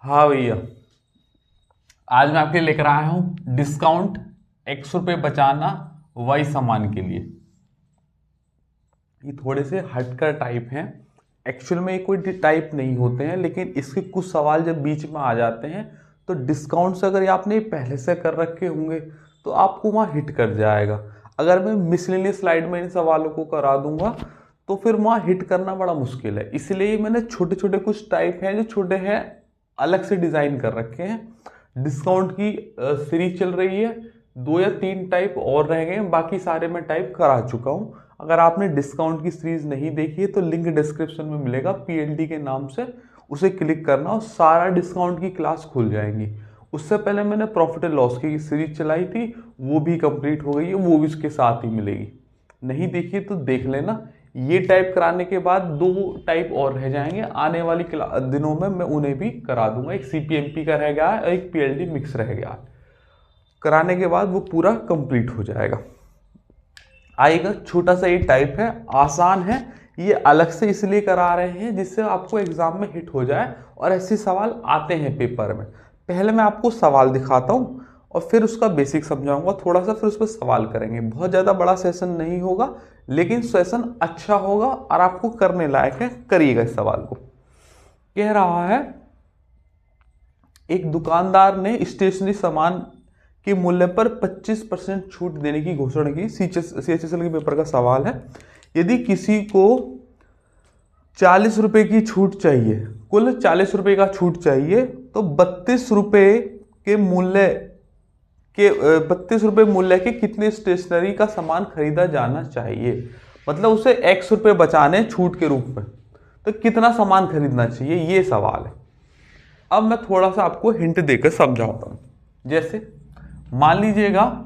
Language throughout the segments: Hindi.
हाँ भैया, आज मैं आपके लिए लेकर आया हूं डिस्काउंट X रुपये बचाना Y सामान के लिए। ये थोड़े से हटकर टाइप हैं। एक्चुअल में ये कोई टाइप नहीं होते हैं, लेकिन इसके कुछ सवाल जब बीच में आ जाते हैं तो डिस्काउंट से अगर आपने पहले से कर रखे होंगे तो आपको वहाँ हिट कर जाएगा। अगर मैं मिसलेनियस स्लाइड में इन सवालों को करा दूंगा तो फिर वहाँ हिट करना बड़ा मुश्किल है। इसलिए मैंने छोटे छोटे कुछ टाइप हैं जो छोटे हैं अलग से डिज़ाइन कर रखे हैं। डिस्काउंट की सीरीज चल रही है, 2 या 3 टाइप और रह गए हैं, बाकी सारे मैं टाइप करा चुका हूँ। अगर आपने डिस्काउंट की सीरीज नहीं देखी है तो लिंक डिस्क्रिप्शन में मिलेगा, PLD के नाम से, उसे क्लिक करना और सारा डिस्काउंट की क्लास खुल जाएंगी। उससे पहले मैंने प्रॉफिट एंड लॉस की सीरीज चलाई थी, वो भी कंप्लीट हो गई है, वो भी उसके साथ ही मिलेगी। नहीं देखिए तो देख लेना। ये टाइप कराने के बाद 2 टाइप और रह जाएंगे, आने वाली दिनों में मैं उन्हें भी करा दूंगा। एक CPMP का रह गया है और एक PLD मिक्स रह गया है। कराने के बाद वो पूरा कंप्लीट हो जाएगा। आएगा छोटा सा ये टाइप है, आसान है। ये अलग से इसलिए करा रहे हैं जिससे आपको एग्जाम में हिट हो जाए और ऐसे सवाल आते हैं पेपर में। पहले मैं आपको सवाल दिखाता हूँ और फिर उसका बेसिक समझाऊंगा थोड़ा सा, फिर उस पर सवाल करेंगे। बहुत ज़्यादा बड़ा सेशन नहीं होगा, लेकिन सेशन अच्छा होगा और आपको करने लायक है। करिएगा इस सवाल को। कह रहा है, एक दुकानदार ने स्टेशनरी सामान के मूल्य पर 25% छूट देने की घोषणा की। CHSL के पेपर का सवाल है। यदि किसी को 40 रुपए की छूट चाहिए, कुल 40 रुपए का छूट चाहिए, तो 32 रुपए मूल्य के कितने स्टेशनरी का सामान खरीदा जाना चाहिए। मतलब उसे X रुपए बचाने छूट के रूप में, तो कितना सामान खरीदना चाहिए, ये सवाल है। अब मैं थोड़ा सा आपको हिंट देकर समझाता हूं। जैसे मान लीजिएगा,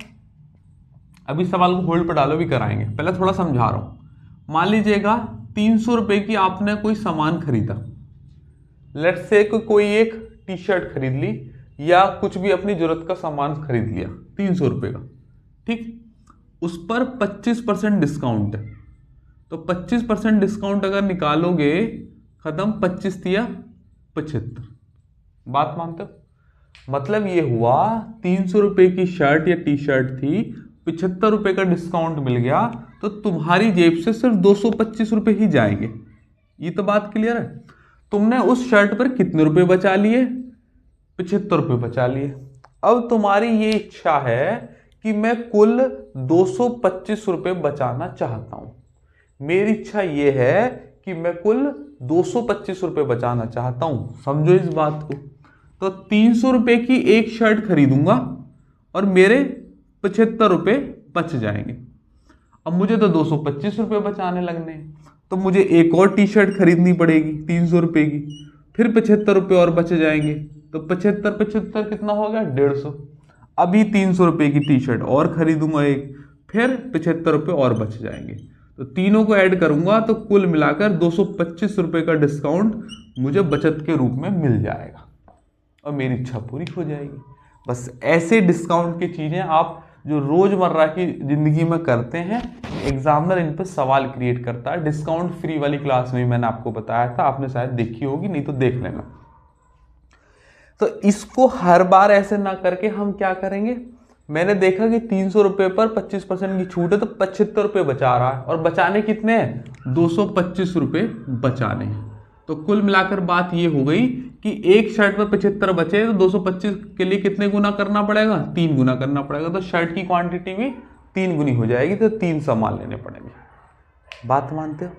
अभी सवाल को होल्ड पर डालो, भी कराएंगे, पहले थोड़ा समझा रहा हूं। मान लीजिएगा 300 रुपए की आपने कोई सामान खरीदा। लेट्स से कोई एक टी-शर्ट खरीद ली या कुछ भी अपनी जरूरत का सामान खरीद लिया 300 रुपए का, ठीक। उस पर 25% डिस्काउंट है, तो 25% डिस्काउंट अगर निकालोगे, खत्म, 25 दिया 75। बात मानते हो? मतलब ये हुआ 300 रुपए की शर्ट या टी-शर्ट थी, 75 रुपए का डिस्काउंट मिल गया, तो तुम्हारी जेब से सिर्फ 225 रुपए ही जाएंगे। ये तो बात क्लियर है। तुमने उस शर्ट पर कितने रुपए बचा लिए? 75 रुपए बचा लिए। अब तुम्हारी ये इच्छा है कि मैं कुल 225 रुपए बचाना चाहता हूं। मेरी इच्छा ये है कि मैं कुल 225 रुपए बचाना चाहता हूं। समझो इस बात को। तो 300 रुपए की एक शर्ट खरीदूंगा और मेरे 75 रुपए बच जाएंगे। अब मुझे तो 225 रुपए बचाने लगने हैं, तो मुझे एक और टी-शर्ट खरीदनी पड़ेगी 300 रुपए की, फिर 75 रुपए और बच जाएंगे। तो 75 कितना हो गया? 150। अभी 300 रुपए की टी-शर्ट और खरीदूंगा एक, फिर 75 रुपए और बच जाएंगे। तो तीनों को ऐड करूंगा तो कुल मिलाकर 225 रुपए का डिस्काउंट मुझे बचत के रूप में मिल जाएगा और मेरी इच्छा पूरी हो जाएगी। बस ऐसे डिस्काउंट की चीज़ें आप जो रोज़मर्रा की ज़िंदगी में करते हैं, एग्जामिनर इन पर सवाल क्रिएट करता है। डिस्काउंट फ्री वाली क्लास में मैंने आपको बताया था, आपने शायद देखी होगी, नहीं तो देख लेना। तो इसको हर बार ऐसे ना करके हम क्या करेंगे, मैंने देखा कि 300 रुपये पर 25% की छूट है, तो 75 रुपये बचा रहा है, और बचाने कितने हैं? 225 रुपये बचाने हैं। तो कुल मिलाकर बात ये हो गई कि एक शर्ट पर 75 बचे, तो 225 के लिए कितने गुना करना पड़ेगा? 3 गुना करना पड़ेगा। तो शर्ट की क्वांटिटी भी 3 गुनी हो जाएगी, तो 3 सामान लेने पड़ेंगे। बात मानते हो?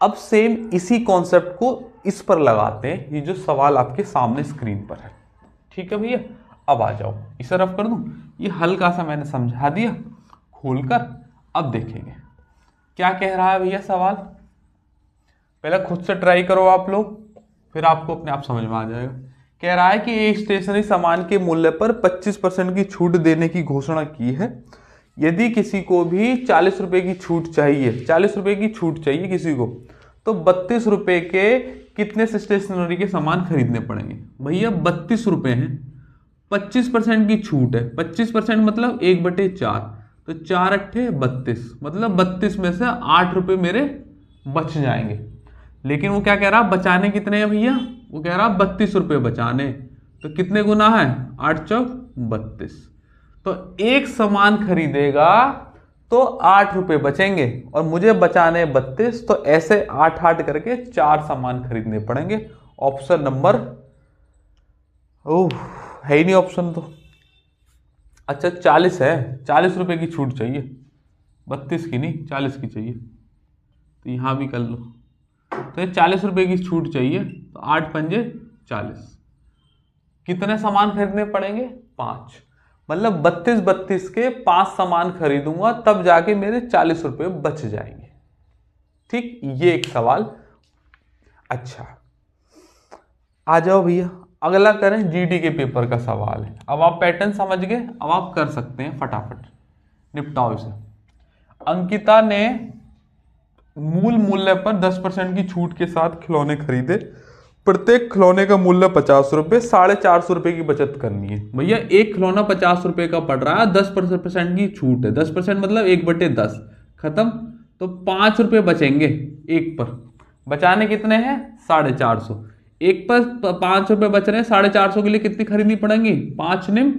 अब सेम इसी कॉन्सेप्ट को इस पर लगाते हैं, ये जो सवाल आपके सामने स्क्रीन पर है। ठीक है भैया, अब आ जाओ, इसे रफ कर दूं। ये हल्का सा मैंने समझा दिया खोलकर। अब देखेंगे क्या कह रहा है भैया सवाल। पहले खुद से ट्राई करो आप लोग, फिर आपको अपने आप समझ में आ जाएगा। कह रहा है कि एक स्टेशनरी सामान के मूल्य पर 25% की छूट देने की घोषणा की है। यदि किसी को भी 40 रुपए की छूट चाहिए, 40 रुपए की छूट चाहिए किसी को, तो 32 रुपए के कितने स्टेशनरी के सामान खरीदने पड़ेंगे। भैया 32 रुपए हैं, 25% की छूट है। 25% मतलब 1/4, तो 4 अट्ठे 32, मतलब 32 में से 8 रुपए मेरे बच जाएंगे। लेकिन वो क्या कह रहा है, बचाने कितने हैं भैया? वो कह रहा 32 रुपये बचाने, तो कितने गुना है, 8 चौक 32। तो एक सामान खरीदेगा तो 8 रुपये बचेंगे और मुझे बचाने 32, तो ऐसे 8 करके 4 सामान खरीदने पड़ेंगे। ऑप्शन नंबर, ओह है ही नहीं ऑप्शन तो। अच्छा 40 है, 40 रुपये की छूट चाहिए, 32 की नहीं 40 की चाहिए, तो यहाँ भी कर लो। तो ये 40 रुपये की छूट चाहिए, तो 8 पंजे 40। कितने सामान खरीदने पड़ेंगे, 5। मतलब 32 के 5 सामान खरीदूंगा तब जाके मेरे 40 रुपये बच जाएंगे। ठीक, ये एक सवाल। अच्छा आ जाओ भैया, अगला करें, जीडी के पेपर का सवाल है। अब आप पैटर्न समझ गए, अब आप कर सकते हैं, फटाफट निपटाओ इसे। अंकिता ने मूल मूल्य पर 10% की छूट के साथ खिलौने खरीदे। प्रत्येक खिलौने का मूल्य 50 रुपये, 450 रुपये की बचत करनी है। भैया एक खिलौना 50 रुपये का पड़ रहा है, 10% की छूट है, 10% मतलब 1/10 खत्म, तो 5 रुपये बचेंगे एक पर। बचाने कितने हैं, 450। एक पर 5 रुपये बच रहे हैं, 450 के लिए कितनी खरीदनी पड़ेंगी, 5 निम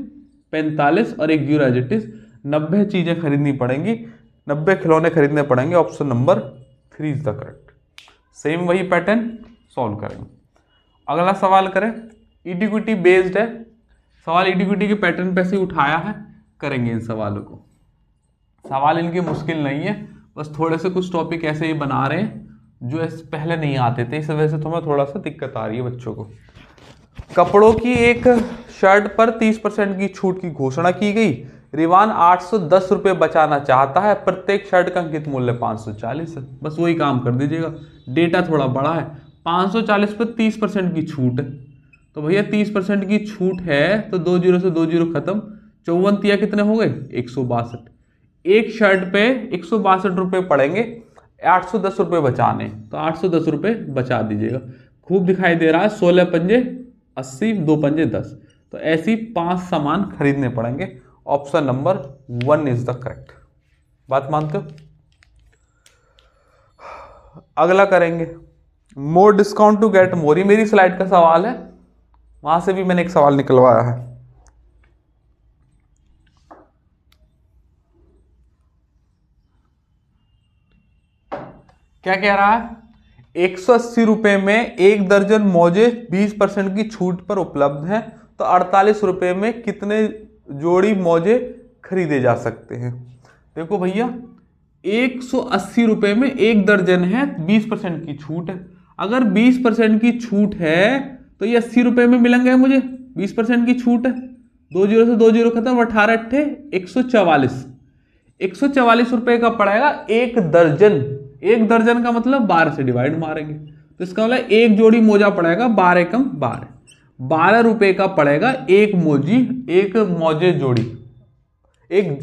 45 और 1 जीरो एज इट इज, 90 चीजें खरीदनी पड़ेंगी, 90 खिलौने खरीदने पड़ेंगे। Option number 3 is the correct. Same वही पैटर्न सॉल्व करेंगे। अगला सवाल करें, इक्विटी बेस्ड है सवाल, इक्विटी के पैटर्न पे से उठाया है, करेंगे इन सवालों को। सवाल इनके मुश्किल नहीं है, बस थोड़े से कुछ टॉपिक ऐसे ही बना रहे हैं जो पहले नहीं आते थे, इस वजह से तुम्हें थोड़ा सा दिक्कत आ रही है बच्चों को। कपड़ों की एक शर्ट पर 30% की छूट की घोषणा की गई। रिवान 810 रुपये बचाना चाहता है, प्रत्येक शर्ट का अंकित मूल्य 540 है। बस वही काम कर दीजिएगा, डेटा थोड़ा बड़ा है। 540 पर 30% की छूट है, तो भैया 30% की छूट है तो 2 जीरो से 2 जीरो खत्म, 54 तिया कितने हो गए, 162। एक शर्ट पे 162 रुपये पड़ेंगे, 810 रुपये बचाने, तो 810 रुपये बचा दीजिएगा। खूब दिखाई दे रहा है, 16 पंजे 80, 2 पंजे 10, तो ऐसी 5 सामान खरीदने पड़ेंगे। Option number 1 is the correct. बात मानते हो? अगला करेंगे, more discount to get more, ये मेरी स्लाइड का सवाल है, वहां से भी मैंने एक सवाल निकलवाया है। क्या कह रहा है, 180 रुपये में 1 दर्जन मोजे 20% की छूट पर उपलब्ध हैं, तो 48 रुपये में कितने जोड़ी मोजे खरीदे जा सकते हैं। देखो भैया 180 रुपये में 1 दर्जन है, 20% की छूट है। अगर 20% की छूट है तो ये 80 रुपये में मिलेंगे मुझे, 20% की छूट है, 2 जीरो से 2 जीरो खत्म, 18 अट्ठे 144, 144 रुपये का पड़ेगा एक दर्जन। एक दर्जन का मतलब 12 से डिवाइड मारेंगे, तो इसका मतलब एक जोड़ी मोजा पड़ेगा, 12 कम 12, 12 रुपये का पड़ेगा एक मोजी, एक मोजे जोड़ी, एक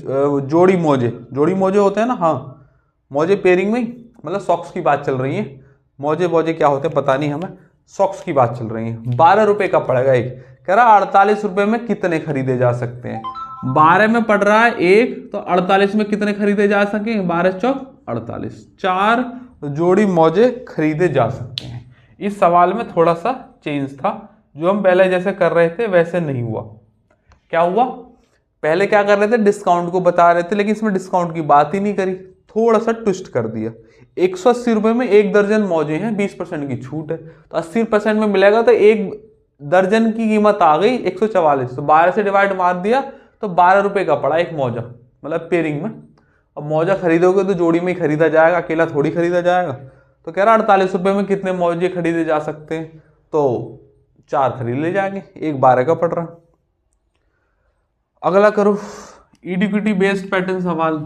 जोड़ी मोजे। जोड़ी मोजे होते हैं ना, हाँ मोजे पेयरिंग में, मतलब सॉक्स की बात चल रही है, मोजे मोजे क्या होते हैं पता नहीं हमें, सॉक्स की बात चल रही है। 12 रुपये का पड़ेगा एक। कह रहा 48 रुपये में कितने खरीदे जा सकते हैं। 12 में पड़ रहा है एक, तो 48 में कितने खरीदे जा सके, 12 चौक 48, 4 जोड़ी मोजे खरीदे जा सकते हैं। इस सवाल में थोड़ा सा चेंज था, जो हम पहले जैसे कर रहे थे वैसे नहीं हुआ। क्या हुआ, पहले क्या कर रहे थे, डिस्काउंट को बता रहे थे, लेकिन इसमें डिस्काउंट की बात ही नहीं करी, थोड़ा सा ट्विस्ट कर दिया। 180 रुपये में 1 दर्जन मोजे हैं, 20% की छूट है, तो 80% में मिलेगा, तो 1 दर्जन की कीमत आ गई 144, तो 12 से डिवाइड मार दिया, तो 12 रुपये का पड़ा एक मौजा, मतलब पेयरिंग में। अब मौजा खरीदोगे तो जोड़ी में ही खरीदा जाएगा, अकेला थोड़ी खरीदा जाएगा। तो कह रहा 48 रुपये में कितने मौजे खरीदे जा सकते हैं, तो 4 खरीद ले जाएंगे, एक 12 का पड़ रहा। अगला करो, इक्विटी बेस्ड पैटर्न सवाल,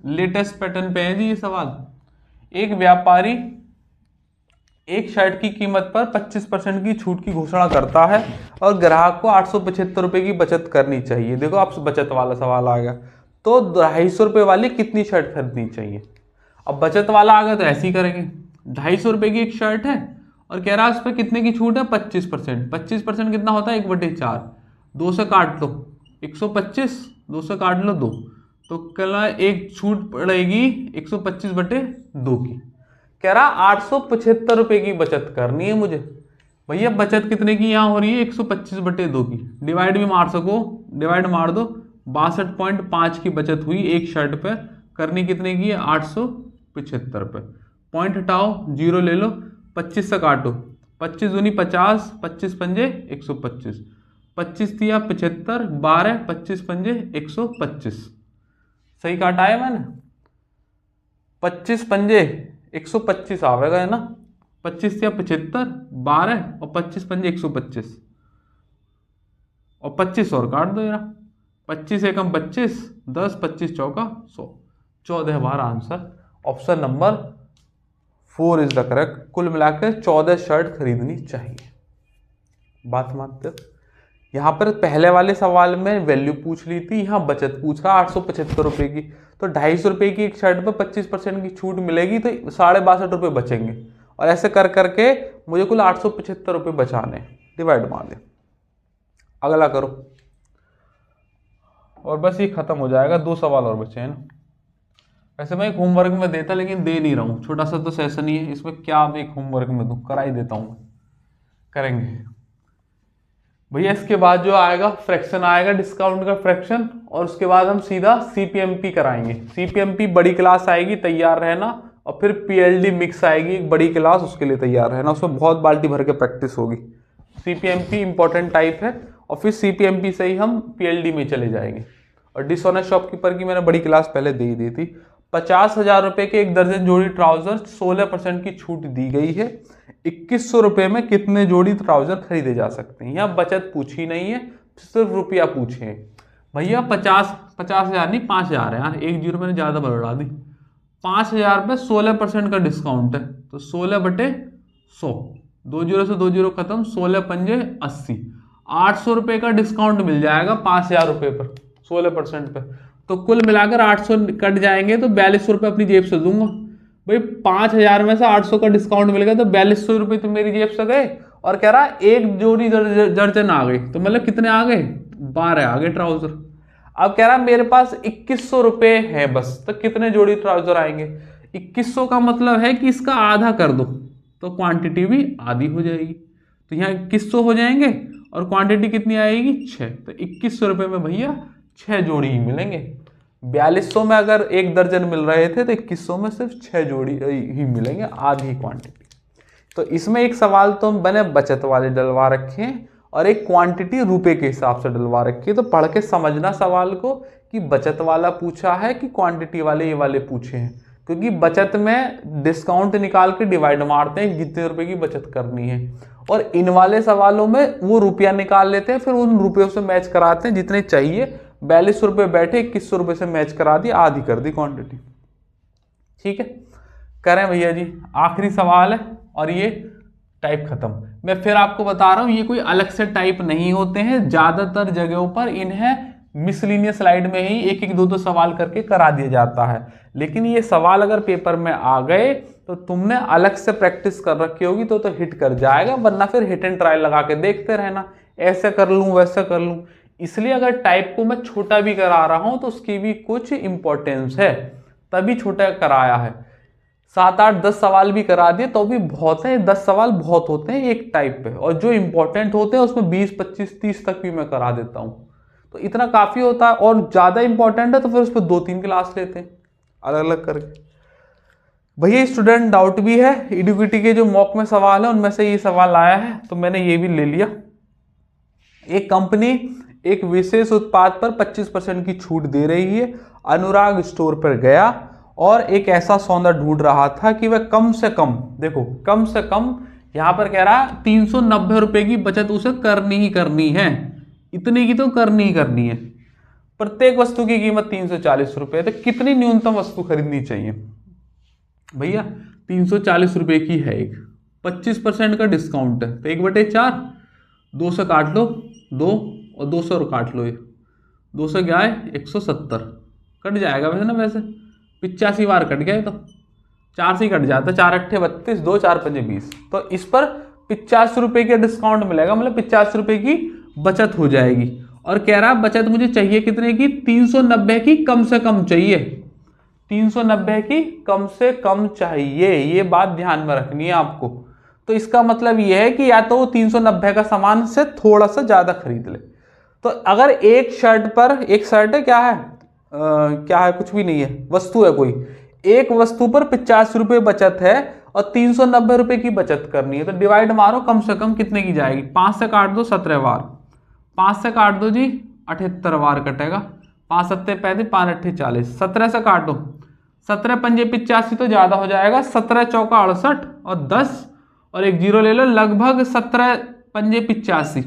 लेटेस्ट पैटर्न पे है जी ये सवाल। एक व्यापारी एक शर्ट की कीमत पर 25% की छूट की घोषणा करता है और ग्राहक को 875 रुपये की बचत करनी चाहिए। देखो आप बचत वाला सवाल आ गया, तो 250 रुपये वाली कितनी शर्ट खरीदनी चाहिए। अब बचत वाला आ गया तो ऐसे ही करेंगे, 250 रुपये की एक शर्ट है और कह रहा है उस पर कितने की छूट है, 25%। 25% कितना होता है, 1/4, 2 से काट लो 125, 2 से काट लो 2, तो कल एक छूट पड़ेगी 125/2 की। कह रहा 875 रुपये की बचत करनी है मुझे, भैया बचत कितने की यहाँ हो रही है, 125/2 की। डिवाइड भी मार सको, डिवाइड मार दो, 62.5 की बचत हुई एक शर्ट पे। करनी कितने की है, 875 पे। पॉइंट हटाओ, जीरो ले लो, 25 से काटो, 25 दूनी 50, 25 पंजे 125, 25 दिया 75, 12, 25 पंजे 125। सही काटा है मैंने, 25 पंजे 125 आवेगा, है ना। 25 या 75, 12 और 25 पंजे 125, और 25 और काट दो यार, 25 एकम 25, 10, 25 चौका 100, 14 हमारा answer. Option number 4 is the correct. कुल मिलाकर 14 शर्ट खरीदनी चाहिए। बात मानते हो? यहाँ पर पहले वाले सवाल में वैल्यू पूछ ली थी, यहाँ बचत पूछ रहा 875 रुपए की, तो 250 रुपए की एक शर्ट पर 25% की छूट मिलेगी, तो 62.5 रुपये बचेंगे। और ऐसे कर करके मुझे कुल 875 रुपये बचाने, डिवाइड मार दे। अगला करो, और बस ये खत्म हो जाएगा। 2 सवाल और बचे हैं ना। वैसे मैं एक होमवर्क में देता, लेकिन दे नहीं रहा हूँ, छोटा सा तो सेशन ही है, इसमें क्या अब एक होमवर्क में दूँ, करा ही देता हूँ, करेंगे भैया। इसके बाद जो आएगा फ्रैक्शन आएगा, डिस्काउंट का फ्रैक्शन, और उसके बाद हम सीधा सीपीएमपी कराएंगे। सीपीएमपी बड़ी क्लास आएगी, तैयार रहना। और फिर पीएलडी मिक्स आएगी एक बड़ी क्लास, उसके लिए तैयार रहना, उसमें बहुत बाल्टी भर के प्रैक्टिस होगी। सीपीएमपी इंपॉर्टेंट टाइप है, और फिर सीपीएमपी से ही हम पीएलडी में चले जाएंगे। और डिसऑनेस्ट शॉपकीपर की मैंने बड़ी क्लास पहले दे ही दी थी। 50,000 रुपए के 1 दर्जन जोड़ी ट्राउजर, 16% की छूट दी गई है। 2100 रुपए में कितने जोड़ी ट्राउजर खरीदे जा सकते हैं। यहाँ बचत पूछी नहीं है, सिर्फ रुपया पूछे हैं। भैया 50,000 नहीं, 5,000 है यार, एक जीरो मैंने ज्यादा बढ़ा दी। 5,000 पे 16% का डिस्काउंट है, तो 16/100, 2 जीरो से 2 जीरो खत्म, 16 पंजे 80, 800 रुपए का डिस्काउंट मिल जाएगा 5,000 रुपए पर 16% पे। तो कुल मिलाकर 800 कट जाएंगे, तो 4200 रुपये अपनी जेब से दूंगा। भाई 5,000 में से 800 का डिस्काउंट मिल गया, तो 4200 रुपये तो मेरी जेब से गए। और कह रहा एक जोड़ी दर्जन आ गई, तो मतलब कितने आ गए, 12 आ गए ट्राउजर। अब कह रहा मेरे पास 2100 रुपये है बस, तो कितने जोड़ी ट्राउजर आएंगे। 2100 का मतलब है कि इसका आधा कर दो, तो क्वांटिटी भी आधी हो जाएगी। तो यहाँ 2100 हो जाएंगे, और क्वांटिटी कितनी आएगी, 6। तो 2100 रुपये में भैया 6 जोड़ी ही मिलेंगे। 4200 में अगर एक दर्जन मिल रहे थे, तो 2100 में सिर्फ 6 जोड़ी ही मिलेंगे, आधी क्वांटिटी। तो इसमें एक सवाल तो हम बने बचत वाले डलवा रखे हैं, और एक क्वांटिटी रुपए के हिसाब से डलवा रखी है। तो पढ़ के समझना सवाल को कि बचत वाला पूछा है कि क्वांटिटी वाले ये वाले पूछे हैं। क्योंकि बचत में डिस्काउंट निकाल के डिवाइड मारते हैं, कितने रुपए की बचत करनी है। और इन वाले सवालों में वो रुपया निकाल लेते हैं, फिर उन रुपयों से मैच कराते हैं जितने चाहिए। 4200 रुपये बैठे, 2100 रुपये से मैच करा दी, आधी कर दी क्वांटिटी। ठीक है, करें भैया जी। आखिरी सवाल है, और ये टाइप खत्म। मैं फिर आपको बता रहा हूं, ये कोई अलग से टाइप नहीं होते हैं। ज्यादातर जगहों पर इन्हें मिसलिनियस स्लाइड में ही एक एक दो दो सवाल करके करा दिया जाता है। लेकिन ये सवाल अगर पेपर में आ गए, तो तुमने अलग से प्रैक्टिस कर रखी होगी, तो हिट कर जाएगा। वरना फिर हिट एंड ट्रायल लगा के देखते रहना, ऐसे कर लूं वैसे कर लूं। इसलिए अगर टाइप को मैं छोटा भी करा रहा हूं, तो उसकी भी कुछ इंपॉर्टेंस है, तभी छोटा कराया है। 7, 8, 10 सवाल भी करा दिए तो भी बहुत है। 10 सवाल बहुत होते हैं एक टाइप पे, और जो इंपॉर्टेंट होते हैं उसमें 20, 25, 30 तक भी मैं करा देता हूं। तो इतना काफी होता है। और ज्यादा इंपॉर्टेंट है तो फिर उस पर 2-3 क्लास लेते हैं अलग अलग करके। भैया स्टूडेंट डाउट भी है, इडुकेटी के जो मॉक में सवाल है उनमें से ये सवाल आया है, तो मैंने ये भी ले लिया। एक कंपनी एक विशेष उत्पाद पर 25% की छूट दे रही है। अनुराग स्टोर पर गया और एक ऐसा सौदा ढूंढ रहा था कि वह कम से कम, देखो कम से कम यहां पर कह रहा 390 रुपए की बचत उसे करनी ही करनी है। इतनी की तो करनी ही करनी है। प्रत्येक वस्तु की कीमत 340 रुपए, तो कितनी न्यूनतम वस्तु खरीदनी चाहिए भैया। 340 रुपए की है एक, 25% का डिस्काउंट है, तो 1/4, 2 से काट लो 2 और 200 काट लो, ये 2 से क्या है 170 कट जाएगा वैसे ना, वैसे 85 बार कट गया, तो 4 से ही कट जाता है। 4 अट्ठे 32, 2 4 पंजे 20, तो इस पर 85 रुपए का डिस्काउंट मिलेगा, मतलब 85 रुपए की बचत हो जाएगी। और कह रहा बचत मुझे चाहिए कितने की, 390 की कम से कम चाहिए। 390 की कम से कम चाहिए, ये बात ध्यान में रखनी है आपको। तो इसका मतलब ये है कि या तो वो 390 का सामान से थोड़ा सा ज्यादा खरीद ले। तो अगर एक शर्ट है, क्या है क्या है, कुछ भी नहीं है, वस्तु है कोई, एक वस्तु पर 85 रुपये बचत है और 390 रुपये की बचत करनी है, तो डिवाइड मारो कम से कम कितने की जाएगी। 5 से काट दो 17 बार, 5 से काट दो जी 78 बार कटेगा, 5 सत्ते 35, 5 अट्ठे 40, 17 से काटो, 17 पंजे 85 तो ज्यादा हो जाएगा, 17 चौका 68 और 10 और एक जीरो ले लो, लगभग 17 पंजे 85,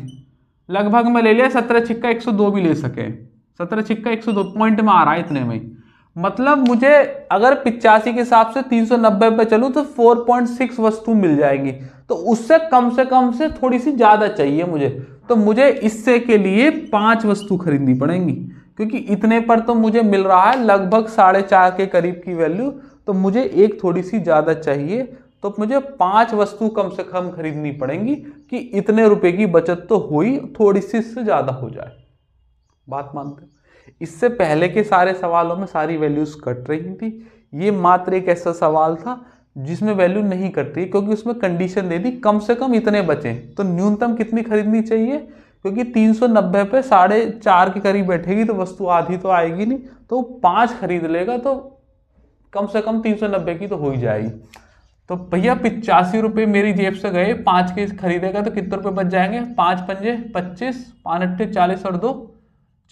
लगभग में ले लिया। 17 छिक्का 102 भी ले सके, 17 छिक्का 102 पॉइंट में आ रहा है इतने में। मतलब मुझे अगर 85 के हिसाब से 390 पे चलूं तो 4.6 वस्तु मिल जाएंगी, तो उससे कम से थोड़ी सी ज्यादा चाहिए मुझे, तो मुझे इससे के लिए 5 वस्तु खरीदनी पड़ेंगी, क्योंकि इतने पर तो मुझे मिल रहा है लगभग 4.5 के करीब की वैल्यू, तो मुझे एक थोड़ी सी ज्यादा चाहिए, तो मुझे 5 वस्तु कम से कम खरीदनी पड़ेंगी कि इतने रुपए की बचत तो हुई, थोड़ी सी इससे ज्यादा हो जाए। बात मानते हैं? इससे पहले के सारे सवालों में सारी वैल्यूज कट रही थी, ये मात्र एक ऐसा सवाल था जिसमें वैल्यू नहीं कट रही, क्योंकि उसमें कंडीशन दे दी कम से कम इतने बचे, तो न्यूनतम कितनी खरीदनी चाहिए, क्योंकि 390 पे 4.5 के करीब बैठेगी तो वस्तु आधी तो आएगी नहीं, तो 5 खरीद लेगा तो कम से कम 390 की तो हो ही जाएगी। तो भैया 85 रुपये मेरी जेब से गए, 5 के खरीदेगा तो कितने रुपए बच जाएंगे, 5 पंजे 25, 5 अट्ठे 40 और 2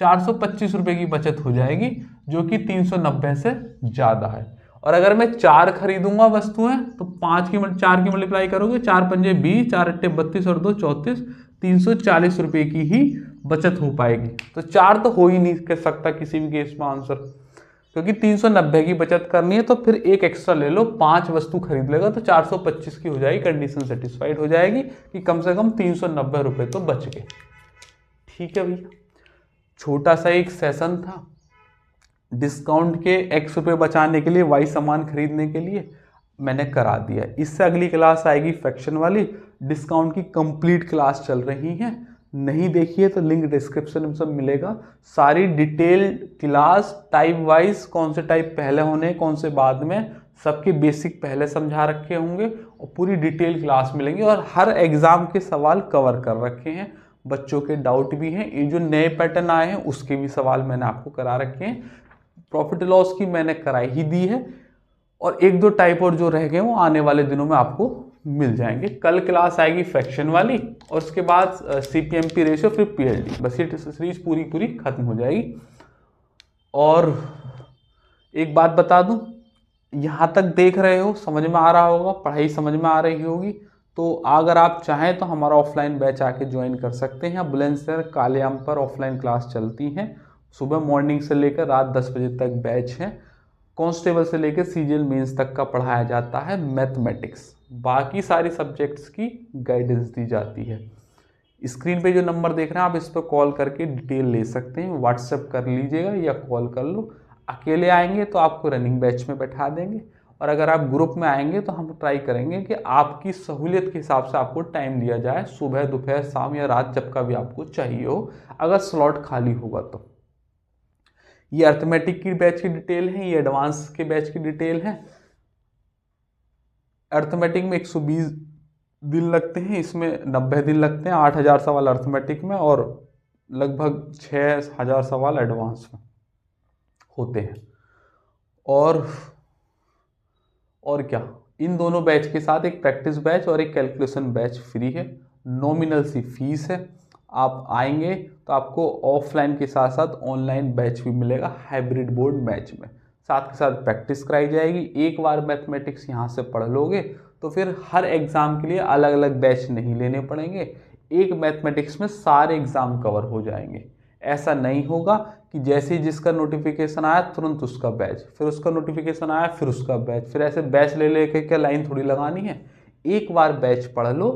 425 रुपए की बचत हो जाएगी, जो कि 390 से ज्यादा है। और अगर मैं 4 खरीदूंगा वस्तुएं तो 4 की मल्टीप्लाई करोगे, 4 पंजे 20, 4 अट्ठे 32 और 2 34, 340 रुपए की ही बचत हो पाएगी। तो 4 तो हो ही नहीं कर सकता किसी भी केस में आंसर, क्योंकि 390 की बचत करनी है, तो फिर एक एक्स्ट्रा ले लो, 5 वस्तु खरीद लेगा तो 425 की हो जाएगी, कंडीशन सेटिस्फाइड हो जाएगी कि कम से कम 390 रुपए तो बच गए। ठीक है भैया, छोटा सा एक सेशन था डिस्काउंट के x रुपए बचाने के लिए, y सामान खरीदने के लिए मैंने करा दिया। इससे अगली क्लास आएगी फ्रैक्शन वाली, डिस्काउंट की कंप्लीट क्लास चल रही है, नहीं देखिए तो लिंक डिस्क्रिप्शन में सब मिलेगा। सारी डिटेल क्लास टाइप वाइज, कौन से टाइप पहले होने कौन से बाद में, सबके बेसिक पहले समझा रखे होंगे और पूरी डिटेल क्लास मिलेंगी, और हर एग्जाम के सवाल कवर कर रखे हैं, बच्चों के डाउट भी हैं, ये जो नए पैटर्न आए हैं उसके भी सवाल मैंने आपको करा रखे हैं, प्रॉफिट लॉस की मैंने कराई ही दी है, और 1-2 टाइप और जो रह गए वो आने वाले दिनों में आपको मिल जाएंगे। कल क्लास आएगी फ्रैक्शन वाली, और उसके बाद CPMP रेशियो, फिर PLD, बस ये सीरीज पूरी खत्म हो जाएगी। और एक बात बता दूं, यहाँ तक देख रहे हो, समझ में आ रहा होगा, पढ़ाई समझ में आ रही होगी, तो अगर आप चाहें तो हमारा ऑफलाइन बैच आके ज्वाइन कर सकते हैं। बुलंदशहर कालेआम पर ऑफलाइन क्लास चलती हैं, सुबह मॉर्निंग से लेकर रात 10 बजे तक बैच है। कांस्टेबल से लेकर CGL मेंस तक का पढ़ाया जाता है मैथमेटिक्स, बाकी सारी सब्जेक्ट्स की गाइडेंस दी जाती है। स्क्रीन पे जो नंबर देख रहे हैं आप इस पर कॉल करके डिटेल ले सकते हैं, व्हाट्सएप कर लीजिएगा या कॉल कर लो। अकेले आएंगे तो आपको रनिंग बैच में बैठा देंगे, और अगर आप ग्रुप में आएंगे तो हम ट्राई करेंगे कि आपकी सहूलियत के हिसाब से आपको टाइम दिया जाए, सुबह दोपहर शाम या रात, जब का भी आपको चाहिए हो, अगर स्लॉट खाली होगा तो। ये अर्थमेटिक की बैच की डिटेल है, ये एडवांस के बैच की डिटेल है। अर्थमेटिक में 120 दिन लगते हैं, इसमें 90 दिन लगते हैं, 8000 सवाल अर्थमेटिक में और लगभग 6000 सवाल एडवांस में होते हैं। और क्या, इन दोनों बैच के साथ एक प्रैक्टिस बैच और एक कैलकुलेशन बैच फ्री है, नॉमिनल सी फीस है। आप आएंगे तो आपको ऑफलाइन के साथ साथ ऑनलाइन बैच भी मिलेगा, हाइब्रिड बोर्ड बैच में साथ के साथ प्रैक्टिस कराई जाएगी। एक बार मैथमेटिक्स यहाँ से पढ़ लोगे तो फिर हर एग्ज़ाम के लिए अलग अलग बैच नहीं लेने पड़ेंगे, एक मैथमेटिक्स में सारे एग्ज़ाम कवर हो जाएंगे। ऐसा नहीं होगा कि जैसे ही जिसका नोटिफिकेशन आया तुरंत उसका बैच, फिर उसका नोटिफिकेशन आया फिर उसका बैच, फिर ऐसे बैच ले लेके क्या लाइन थोड़ी लगानी है। एक बार बैच पढ़ लो,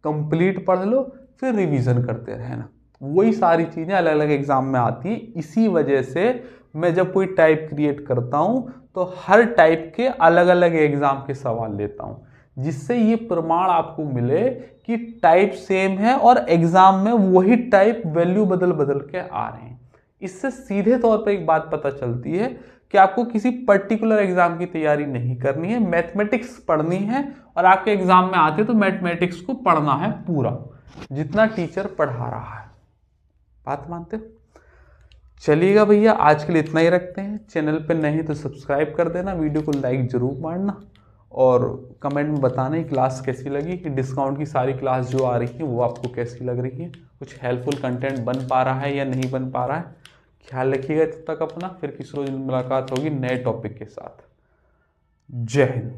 कंप्लीट पढ़ लो, फिर रिवीजन करते रहना। वही सारी चीज़ें अलग अलग एग्जाम में आती हैं। इसी वजह से मैं जब कोई टाइप क्रिएट करता हूँ तो हर टाइप के अलग अलग एग्जाम के सवाल लेता हूँ, जिससे ये प्रमाण आपको मिले कि टाइप सेम है और एग्जाम में वही टाइप वैल्यू बदल बदल के आ रहे हैं। इससे सीधे तौर पर एक बात पता चलती है कि आपको किसी पर्टिकुलर एग्जाम की तैयारी नहीं करनी है, मैथमेटिक्स पढ़नी है और आपके एग्जाम में आते तो मैथमेटिक्स को पढ़ना है पूरा, जितना टीचर पढ़ा रहा है। बात मानते हो? चलिएगा भैया, आज के लिए इतना ही रखते हैं। चैनल पे नहीं तो सब्सक्राइब कर देना, वीडियो को लाइक जरूर मारना और कमेंट में बताना ही क्लास कैसी लगी, कि डिस्काउंट की सारी क्लास जो आ रही है वो आपको कैसी लग रही है, कुछ हेल्पफुल कंटेंट बन पा रहा है या नहीं बन पा रहा है। ख्याल रखिएगा तब तक अपना, फिर किसी रोज मुलाकात होगी नए टॉपिक के साथ। जय हिंद।